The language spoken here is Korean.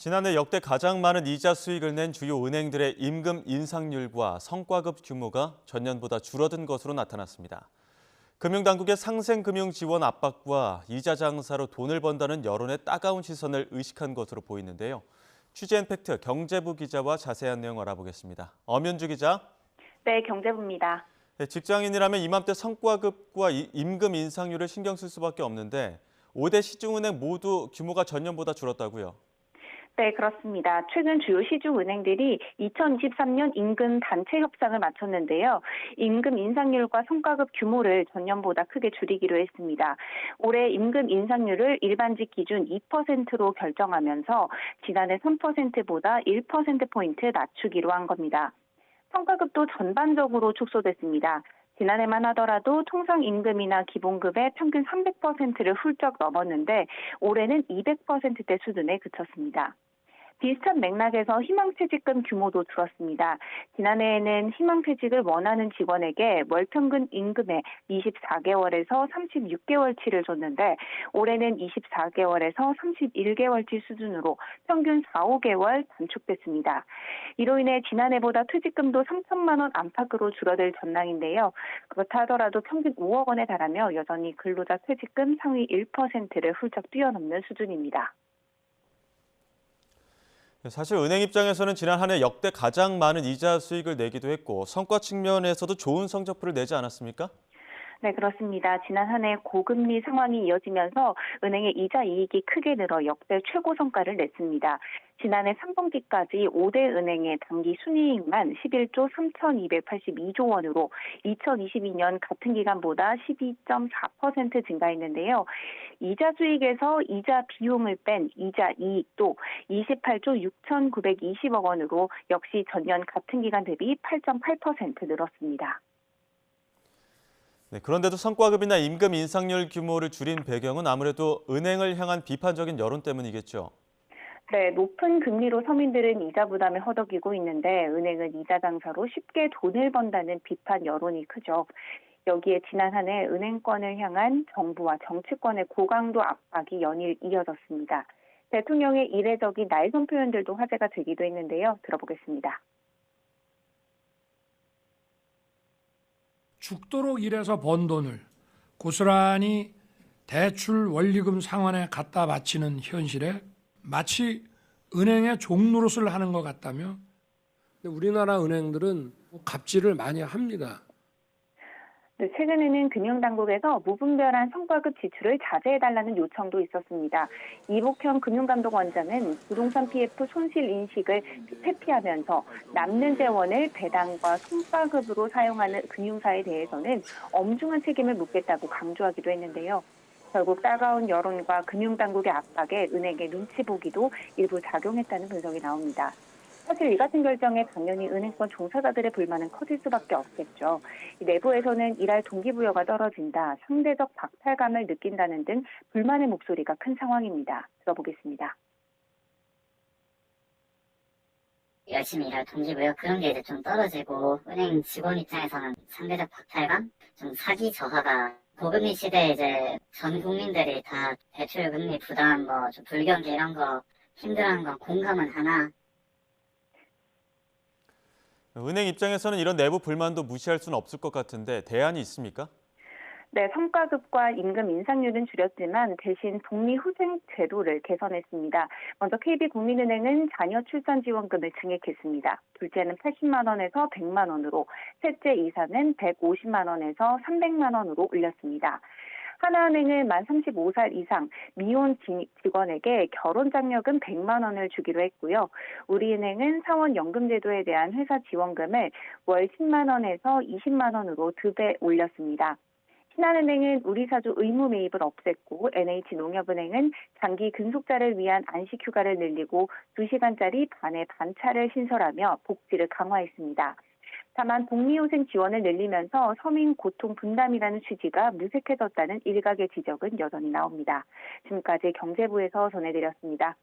지난해 역대 가장 많은 이자 수익을 낸 주요 은행들의 임금 인상률과 성과급 규모가 전년보다 줄어든 것으로 나타났습니다. 금융당국의 상생금융 지원 압박과 이자 장사로 돈을 번다는 여론의 따가운 시선을 의식한 것으로 보이는데요. 취재앤팩트 경제부 기자와 자세한 내용 알아보겠습니다. 엄윤주 기자. 네, 경제부입니다. 네, 직장인이라면 이맘때 성과급과 임금 인상률을 신경 쓸 수밖에 없는데 5대 시중은행 모두 규모가 전년보다 줄었다고요? 네, 그렇습니다. 최근 주요 시중은행들이 2023년 임금 단체 협상을 마쳤는데요. 임금 인상률과 성과급 규모를 전년보다 크게 줄이기로 했습니다. 올해 임금 인상률을 일반직 기준 2%로 결정하면서 지난해 3%보다 1%포인트 낮추기로 한 겁니다. 성과급도 전반적으로 축소됐습니다. 지난해만 하더라도 통상임금이나 기본급의 평균 300%를 훌쩍 넘었는데 올해는 200%대 수준에 그쳤습니다. 비슷한 맥락에서 희망퇴직금 규모도 줄었습니다. 지난해에는 희망퇴직을 원하는 직원에게 월 평균 임금의 24개월에서 36개월치를 줬는데 올해는 24개월에서 31개월치 수준으로 평균 4, 5개월 단축됐습니다. 이로 인해 지난해보다 퇴직금도 3천만 원 안팎으로 줄어들 전망인데요. 그렇다 하더라도 평균 5억 원에 달하며 여전히 근로자 퇴직금 상위 1%를 훌쩍 뛰어넘는 수준입니다. 사실 은행 입장에서는 지난 한 해 역대 가장 많은 이자 수익을 내기도 했고 성과 측면에서도 좋은 성적표를 내지 않았습니까? 네, 그렇습니다. 지난 한 해 고금리 상황이 이어지면서 은행의 이자 이익이 크게 늘어 역대 최고 성과를 냈습니다. 지난해 3분기까지 5대 은행의 당기 순이익만 11조 3,282조 원으로 2022년 같은 기간보다 12.4% 증가했는데요. 이자 수익에서 이자 비용을 뺀 이자 이익도 28조 6,920억 원으로 역시 전년 같은 기간 대비 8.8% 늘었습니다. 네, 그런데도 성과급이나 임금 인상률 규모를 줄인 배경은 아무래도 은행을 향한 비판적인 여론 때문이겠죠. 네, 높은 금리로 서민들은 이자 부담에 허덕이고 있는데 은행은 이자 장사로 쉽게 돈을 번다는 비판 여론이 크죠. 여기에 지난 한 해 은행권을 향한 정부와 정치권의 고강도 압박이 연일 이어졌습니다. 대통령의 이례적인 날선 표현들도 화제가 되기도 했는데요. 들어보겠습니다. 죽도록 일해서 번 돈을 고스란히 대출 원리금 상환에 갖다 바치는 현실에 마치 은행의 종노릇을 하는 것 같다며 우리나라 은행들은 갑질을 많이 합니다. 네, 최근에는 금융당국에서 무분별한 성과급 지출을 자제해달라는 요청도 있었습니다. 이복현 금융감독원장은 부동산 PF 손실 인식을 회피하면서 남는 재원을 배당과 성과급으로 사용하는 금융사에 대해서는 엄중한 책임을 묻겠다고 강조하기도 했는데요. 결국 따가운 여론과 금융당국의 압박에 은행의 눈치 보기도 일부 작용했다는 분석이 나옵니다. 사실 이 같은 결정에 당연히 은행권 종사자들의 불만은 커질 수밖에 없겠죠. 내부에서는 일할 동기부여가 떨어진다, 상대적 박탈감을 느낀다는 등 불만의 목소리가 큰 상황입니다. 들어보겠습니다. 열심히 일할 동기부여 그런 게 이제 좀 떨어지고 은행 직원 입장에서는 상대적 박탈감, 좀 사기 저하가 고금리 시대에 이제 전 국민들이 다 대출 금리 부담, 좀 불경기 이런 거 힘들어하는 건 공감은 하나. 은행 입장에서는 이런 내부 불만도 무시할 수는 없을 것 같은데 대안이 있습니까? 네, 성과급과 임금 인상률은 줄였지만 대신 복리후생 제도를 개선했습니다. 먼저 KB국민은행은 자녀 출산 지원금을 증액했습니다. 둘째는 80만 원에서 100만 원으로, 셋째 이사는 150만 원에서 300만 원으로 올렸습니다. 하나은행은 만 35살 이상 미혼 직원에게 결혼장려금 100만 원을 주기로 했고요. 우리은행은 사원연금제도에 대한 회사 지원금을 월 10만 원에서 20만 원으로 2배 올렸습니다. 신한은행은 우리사주 의무 매입을 없앴고 NH농협은행은 장기 근속자를 위한 안식휴가를 늘리고 2시간짜리 반의 반차를 신설하며 복지를 강화했습니다. 다만 복리후생 지원을 늘리면서 서민 고통 분담이라는 취지가 무색해졌다는 일각의 지적은 여전히 나옵니다. 지금까지 경제부에서 전해드렸습니다.